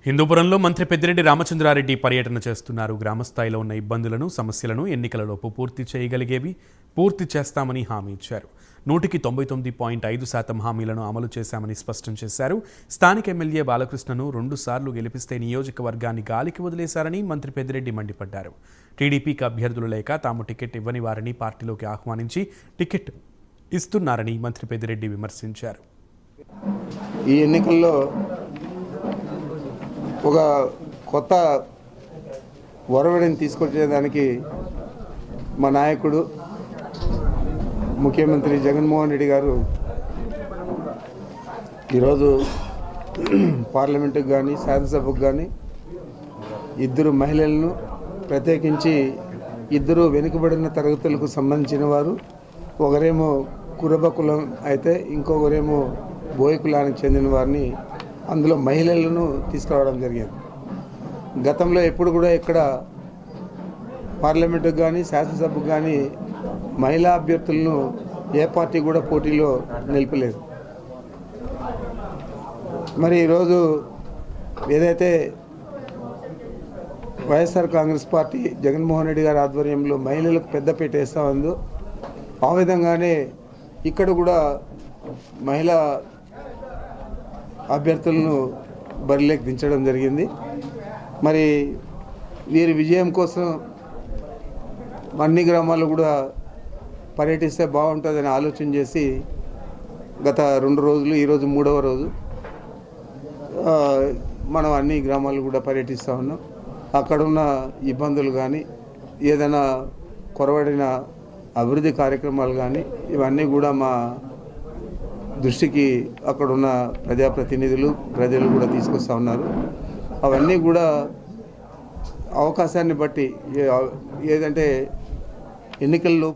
హిందూపురంలో మంత్రి పెద్దిరెడ్డి రామచంద్రారెడ్డి పర్యటన చేస్తున్నారు. గ్రామస్థాయిలో ఉన్న ఇబ్బందులను, సమస్యలను ఎన్నికలలోపు పూర్తి చేయగలిగేవి పూర్తి చేస్తామని హామీ ఇచ్చారు. 99.5% హామీలను అమలు చేశామని స్పష్టం చేశారు. స్థానిక ఎమ్మెల్యే బాలకృష్ణను 2 సార్లు గెలిపిస్తే నియోజకవర్గాన్ని గాలికి వదిలేశారని మంత్రి పెద్దిరెడ్డి మండిపడ్డారు. టీడీపీకి అభ్యర్థులు లేక తాము టికెట్ ఇవ్వని వారిని పార్టీలోకి ఆహ్వానించి టికెట్ ఇస్తున్నారని మంత్రి పెద్దిరెడ్డి విమర్శించారు. ఈ ఎన్నికల్లో ఒక కొత్త ఒరవడిని తీసుకొచ్చేదానికి మా నాయకుడు ముఖ్యమంత్రి జగన్మోహన్ రెడ్డి గారు ఈరోజు పార్లమెంటుకు కానీ శాసనసభకు కానీ 2 మహిళలను, ప్రత్యేకించి 2 వెనుకబడిన తరగతులకు సంబంధించిన వారు, ఒకరేమో కురబ కులం అయితే ఇంకొకరేమో బోయ కులానికి చెందిన వారిని, అందులో మహిళలను తీసుకురావడం జరిగింది. గతంలో ఎప్పుడు కూడా ఇక్కడ పార్లమెంటుకు కానీ శాసనసభకు కానీ మహిళా అభ్యర్థులను ఏ పార్టీ కూడా పోటీలో నిలపలేదు. మరి ఈరోజు ఏదైతే వైఎస్ఆర్ కాంగ్రెస్ పార్టీ జగన్మోహన్ రెడ్డి గారి ఆధ్వర్యంలో మహిళలకు పెద్దపీట వేస్తూ ఉందో, ఆ విధంగానే ఇక్కడ కూడా మహిళా అభ్యర్థులను బరిలోకి దించడం జరిగింది. మరి వీరి విజయం కోసం అన్ని గ్రామాలు కూడా పర్యటిస్తే బాగుంటుందని ఆలోచన చేసి గత 2 రోజులు, ఈరోజు 3వ రోజు మనం అన్ని గ్రామాలు కూడా పర్యటిస్తూ ఉన్నాం. అక్కడున్న ఇబ్బందులు కానీ, ఏదైనా కొరవడిన అభివృద్ధి కార్యక్రమాలు కానీ, ఇవన్నీ కూడా మా దృష్టికి అక్కడున్న ప్రజాప్రతినిధులు, ప్రజలు కూడా తీసుకొస్తూ ఉన్నారు. అవన్నీ కూడా అవకాశాన్ని బట్టి, ఏదంటే ఎన్నికల్లో